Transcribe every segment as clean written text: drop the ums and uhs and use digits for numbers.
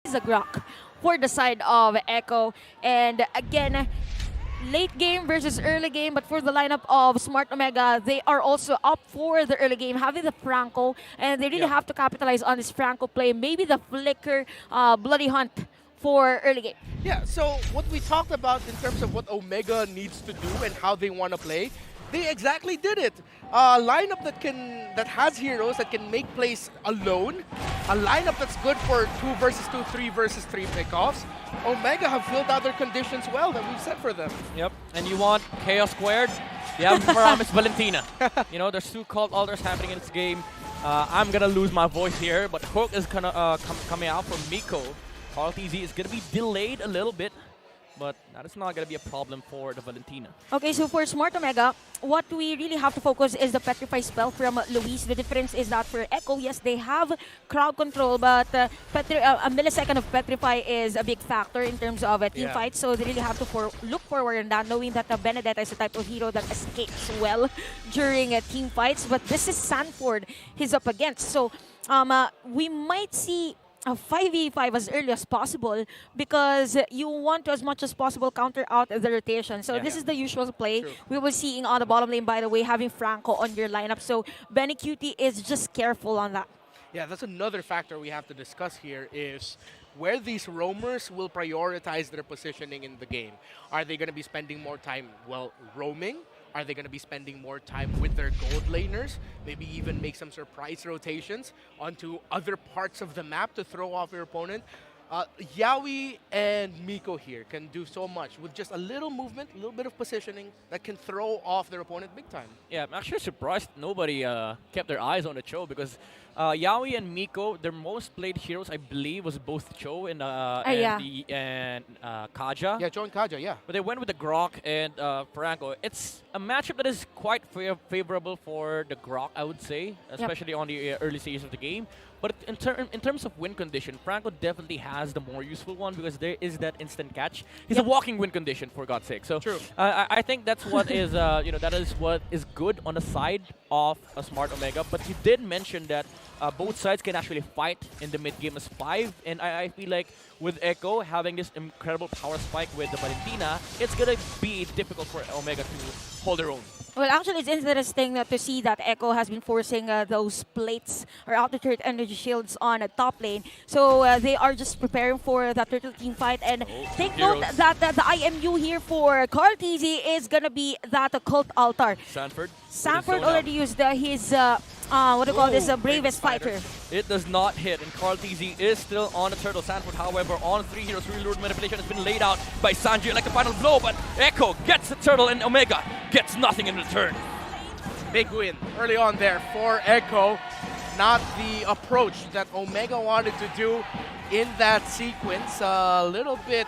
is a Grok for the side of Echo. And again, late game versus early game, but for the lineup of Smart Omega, they are also up for the early game, having the Franco, and they really have to capitalize on this Franco play. Maybe the Flicker Bloody Hunt for early game. Yeah, so what we talked about in terms of what Omega needs to do and how they want to play, they exactly did it. A lineup that has heroes that can make plays alone. A lineup that's good for 2 versus 2, 3 versus 3 pickoffs. Omega have filled out their conditions well that we've set for them. Yep, and you want Chaos Squared? You have to promise Valentina. You know, there's 2 cult altars happening in this game. I'm gonna lose my voice here, but Hook is gonna coming out from Miko. Carl TZ is gonna be delayed a little bit, but that is not going to be a problem for the Valentina. Okay, so for Smart Omega, what we really have to focus is the Petrify spell from Luis. The difference is that for Echo, yes, they have crowd control, but a millisecond of Petrify is a big factor in terms of team fights, so they really have to look forward in that, knowing that Benedetta is the type of hero that escapes well during team fights, but this is Sanford he's up against. So we might see a 5v5 as early as possible because you want to, as much as possible, counter out the rotation. So this is the usual play. True. We will see on the bottom lane, by the way, having Franco on your lineup. So Benny QT is just careful on that. Yeah, that's another factor we have to discuss here is where these roamers will prioritize their positioning in the game. Are they going to be spending more time, well, roaming? Are they going to be spending more time with their gold laners? Maybe even make some surprise rotations onto other parts of the map to throw off your opponent? Yaoi and Miko here can do so much with just a little movement, a little bit of positioning that can throw off their opponent big time. Yeah, I'm actually surprised nobody kept their eyes on the Cho because Yaoi and Miko, their most played heroes, I believe, was both Cho and Kaja. Yeah, Cho and Kaja, yeah. But they went with the Grok and Franco. It's a matchup that is quite favorable for the Grok, I would say, especially on the early stages of the game. But in terms of win condition, Franco definitely has the more useful one because there is that instant catch. He's a walking win condition, for God's sake. So I think that's what is that is what is good on the side of a Smart Omega. But you did mention that both sides can actually fight in the mid game as 5, and I feel like with Echo having this incredible power spike with the Valentina, it's gonna be difficult for Omega to hold their own. Well, actually, it's interesting to see that Echo has been forcing those plates or altitude energy shields on a top lane. So they are just preparing for the turtle team fight. And take note that the IMU here for Carl TZ is going to be that cult altar. Sanford already used his, what do you call this, bravest fighter. It does not hit, and Carl TZ is still on the turtle. Sanford, however, on 3 heroes. Reload manipulation has been laid out by Sanji like a final blow, but Echo gets the turtle, and Omega gets nothing in return. Big win early on there for Echo. Not the approach that Omega wanted to do in that sequence. A little bit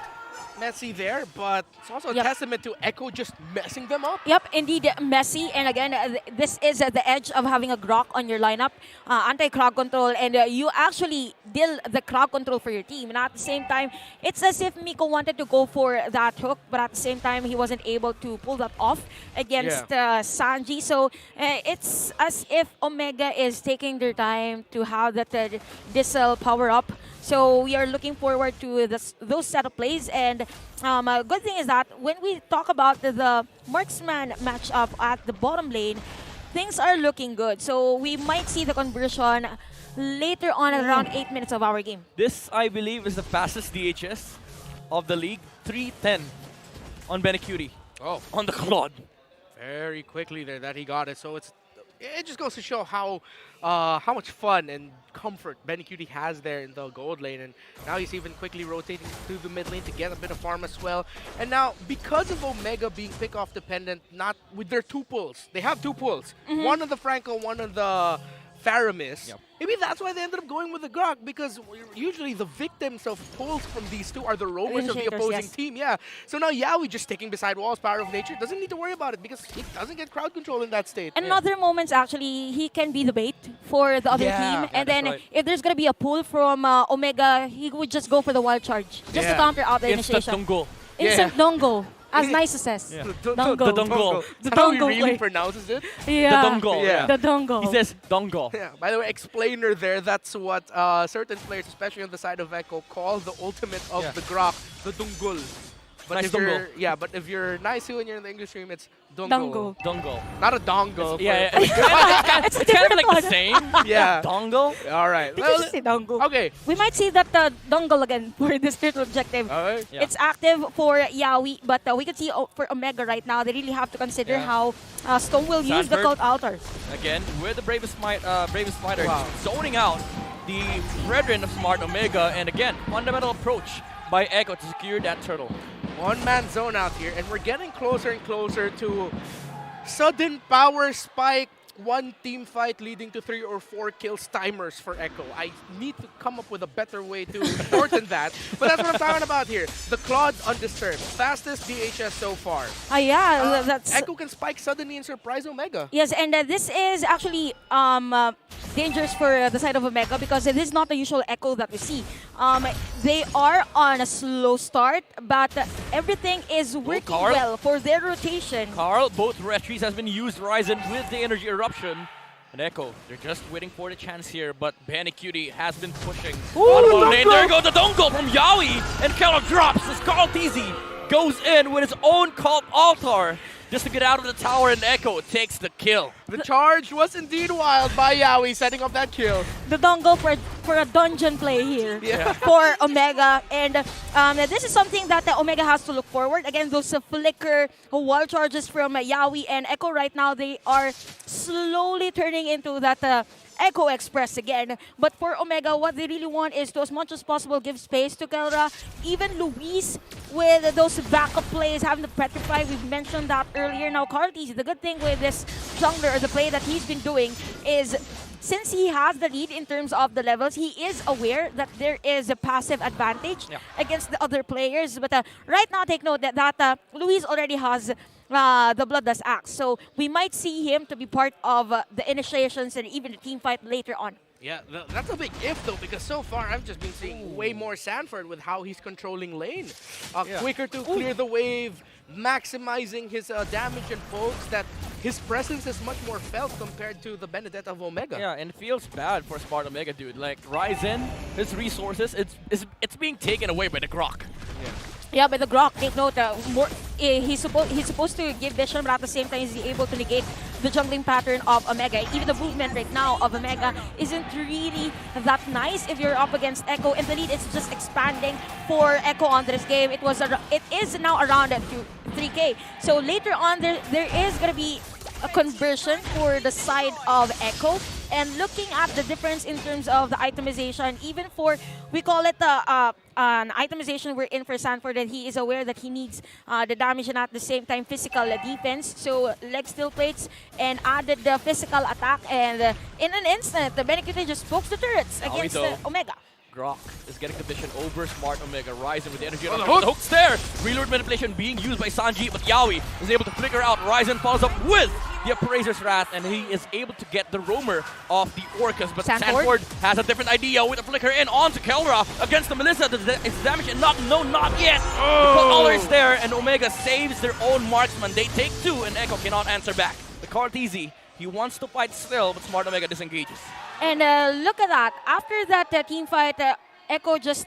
messy there, but it's also a testament to Echo just messing them up. Yep, indeed messy. And again, this is the edge of having a Grok on your lineup, anti-crowd control, and you actually deal the crowd control for your team. And at the same time, it's as if Miko wanted to go for that hook, but at the same time, he wasn't able to pull that off against Sanji. So it's as if Omega is taking their time to have that Diesel power up. So we are looking forward to those set of plays. And a good thing is that when we talk about the marksman matchup at the bottom lane, things are looking good. So we might see the conversion later on at around 8 minutes of our game. This, I believe, is the fastest DHS of the league. 310 on Benecutie. Oh, on the Claude. Very quickly there that he got it. So it just goes to show how much fun and comfort Benecutie has there in the gold lane, and now he's even quickly rotating through the mid lane to get a bit of farm as well. And now, because of Omega being pick-off dependent, not with their 2 pulls, they have 2 pulls. One on the Franco, one on the Faramis. Maybe that's why they ended up going with the Grok, because usually the victims of pulls from these 2 are the roamers of the opposing team. Yeah. So now Yaoi just sticking beside walls, power of nature, doesn't need to worry about it because he doesn't get crowd control in that state. And in other moments, actually, he can be the bait for the other team. And then if there's going to be a pull from Omega, he would just go for the wild charge just to counter out the Instant initiation. Dongo. Instant Dongo. As nice as says. Yeah. Dongle. The dongle. The That's how he dongle really play. pronounces it. Yeah. The dongle. Yeah. The dongle. He says dongle. Yeah. By the way, explainer there. That's what certain players, especially on the side of Echo, call the ultimate of Yeah. the Grok, the Dungul. But Nice if you're dongle. but if you're nice when you're in the English stream, it's Dungle. Dongle. Dongle. Not a dongle. Yeah, but- it's kind of different like the one. same. Yeah. Dongle. All right. Did you just say dongle? Okay. We might see that dongle again for this turtle objective. All right. Yeah. It's active for Yawi, but we can see for Omega right now, they really have to consider Yeah. how Stone will use the Sandberg. cult altar. Again, with the bravest fighter, Wow. zoning out the brethren of Smart Omega, and again, fundamental approach by Echo to secure that turtle. One-man zone out here, and we're getting closer and closer to sudden power spike. One team fight leading to 3 or 4 kills timers for Echo. I need to come up with a better way to shorten that. But that's what I'm talking about here. The Claude undisturbed. Fastest DHS so far. Yeah, that's... Echo can spike suddenly and surprise Omega. Yes, and this is actually dangerous for the side of Omega because it is not the usual Echo that we see. They are on a slow start, but everything is working Carl. well for their rotation. Carl, both retries has been used, Ryzen with the energy eruption. And Echo, they're just waiting for the chance here, but Benny Cutie has been pushing. Ooh, Lane. There goes the dongle from Yawi, and Keller drops as Carl Teasy goes in with his own cult altar just to get out of the tower, and Echo takes the kill. The charge was indeed wild by Yawi, setting up that kill. The dongle for a dungeon play here Yeah. for Omega. And this is something that Omega has to look forward. Again, those flicker wall charges from Yawi and Echo right now, they are slowly turning into that Echo Express again. But for Omega, what they really want is to, as much as possible, give space to Kelra. Even Luis with those backup plays, having the Petrify, we've mentioned that earlier. Now, Cartis, the good thing with this jungler, or the play that he's been doing, is since he has the lead in terms of the levels, he is aware that there is a passive advantage against the other players. But right now, take note that Luis already has the Bloodlust Axe. So we might see him to be part of the initiations and even the team fight later on. Yeah, that's a big if though, because so far I've just been seeing way more Sanford with how he's controlling lane. Quicker to clear the wave, maximizing his damage and pokes, that his presence is much more felt compared to the Benedetta of Omega. Yeah, and it feels bad for Smart Omega, dude. Like, Ryzen, his resources, it's being taken away by the Grok. Yeah, but the Grok, take note, he's supposed to give vision, but at the same time, he's able to negate the jungling pattern of Omega. Even the movement right now of Omega isn't really that nice if you're up against Echo, and the lead is just expanding for Echo on this game. It is now around at 3K. So later on, there is going to be a conversion for the side of Echo. And looking at the difference in terms of the itemization, even for, we call it an itemization we're in for Sanford, that he is aware that he needs the damage and at the same time physical defense. So leg steel plates and added the physical attack, and in an instant, the Benekute just pokes the turrets against Omega. Grok is getting the vision over Smart Omega. Ryzen with the energy. Oh, the The hook. hook's there. Reload manipulation being used by Sanji, but Yawi is able to flicker out. Ryzen follows up with the Appraiser's Wrath, and he is able to get the roamer off the Orcus. But Sanford has a different idea with a flicker in onto Kelra against the Melissa. It's damage and not yet. The caller is there, and Omega saves their own marksman. They take 2, and Echo cannot answer back. The card easy. He wants to fight still, but Smart Omega disengages. And look at that. After that team fight, Echo just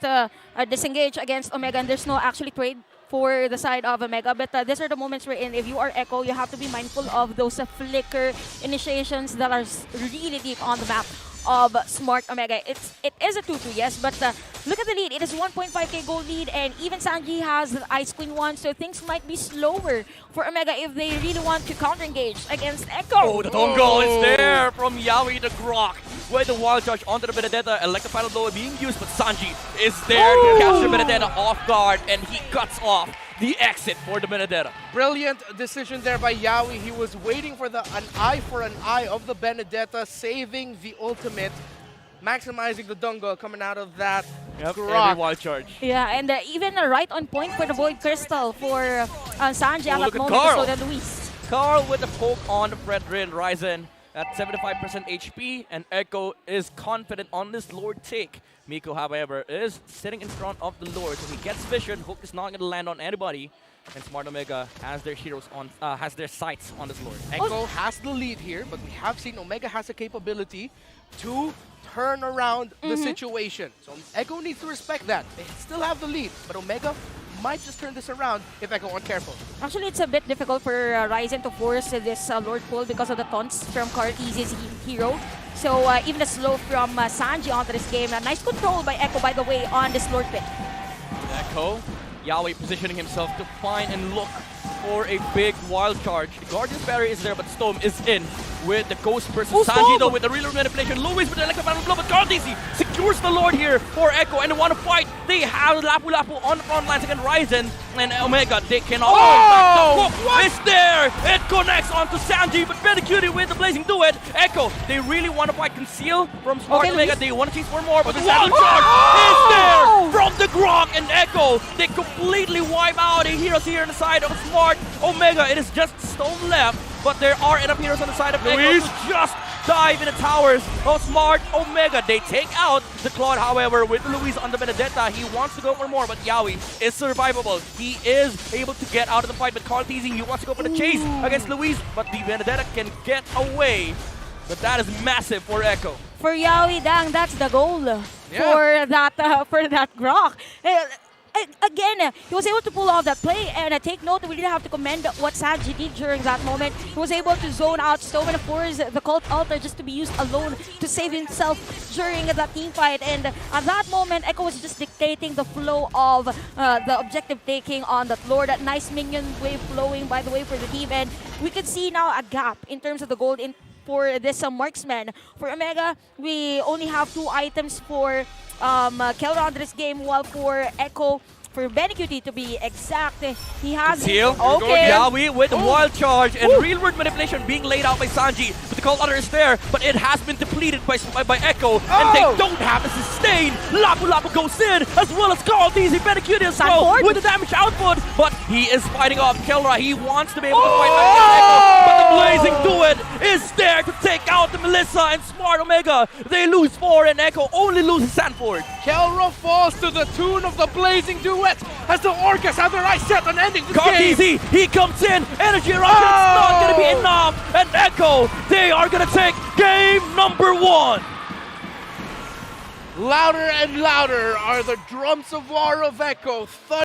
disengaged against Omega, and there's no actually trade for the side of Omega. But these are the moments we're in. If you are Echo, you have to be mindful of those flicker initiations that are really deep on the map of Smart Omega. It is a 2-2, yes, but look at the lead. It is 1.5k gold lead, and even Sanji has the Ice Queen 1, so things might be slower for Omega if they really want to counter-engage against Echo. Oh, the dongle is there from Yawi the Grok. With the wild charge onto the Benedetta, electrified blow being used, but Sanji is there to capture Benedetta off guard, and he cuts off the exit for the Benedetta. Brilliant decision there by Yawi. He was waiting for an eye for an eye of the Benedetta, saving the ultimate, maximizing the dongle coming out of that Every Grok. wild charge. Yeah, and even right on point for the Void Crystal for Sanji at look that at moment, Carl. so that Luis. Carl with the poke on the Brethren. Ryzen at 75% HP, and Echo is confident on this Lord take. Miko, however, is sitting in front of the Lord, so he gets vision. Hook is not going to land on anybody, and Smart Omega has their heroes on, has their sights on this Lord. Echo has the lead here, but we have seen Omega has the capability to turn around the situation. So Echo needs to respect that. They still have the lead, but Omega might just turn this around if Echo aren't careful. Actually, it's a bit difficult for Ryzen to force this Lord pull because of the taunts from Cartesi's hero. So even a slow from Sanji onto this game. Nice control by Echo, by the way, on this Lord pit. Echo, Yaoi positioning himself to find and look for a big wild charge. The Guardian's Barrier is there, but Storm is in with the Ghost versus Sanji, though, with the real manipulation. Louis with the electric blow, but Cartesi secures the Lord here for Echo, and they want to fight. They have Lapu Lapu on the front lines against Ryzen, and Omega, they cannot hold back. The hook is there. It connects onto Sanji, but Benecute with the Blazing Duet. Echo, they really want to fight Conceal from Smart Omega. They want to chase for more, but the wild charge is there from the Grok, and Echo, they completely wipe out the heroes here on the side of Smart Omega. It is just Stone left, but there are enough heroes on the side of Echo to just dive in the towers of Smart Omega. They take out the Claude, however, with Luis on the Benedetta. He wants to go for more, but Yaoi is survivable. He is able to get out of the fight, but Cartesi, he wants to go for the chase against Luis, but the Benedetta can get away. But that is massive for Echo. For Yaoi Dang, that's the goal for that Grok. Again, he was able to pull off that play, and take note, we really have to commend what Sanji did during that moment. He was able to zone out Stone and force the Cult Altar just to be used alone to save himself during that team fight. And at that moment, Echo was just dictating the flow of the objective taking on that Lord. That nice minion wave flowing, by the way, for the team. And we can see now a gap in terms of the gold in for this marksman. For Omega, we only have 2 items for Kelra on this game, while for Echo, for Benecute to be exact, he has Seal. okay. Yaoi with the wild charge and real world manipulation being laid out by Sanji. But the Call Other is there, but it has been depleted by Echo, and they don't have a sustain. Lapu Lapu goes in, as well as Cartesi. Benecute as well with the damage output, but he is fighting off Kelra. He wants to be able to fight back Echo, but the Blazing Duet is there to take out the Melissa and Smart Omega. They lose 4, and Echo only loses Sanford. Kelra falls to the tune of the Blazing Duet as the Orcas have their eyes set on ending the game. He comes in, energy eruption, it's not going to be enough, and Echo, they are going to take game number 1. Louder and louder are the drums of war of Echo.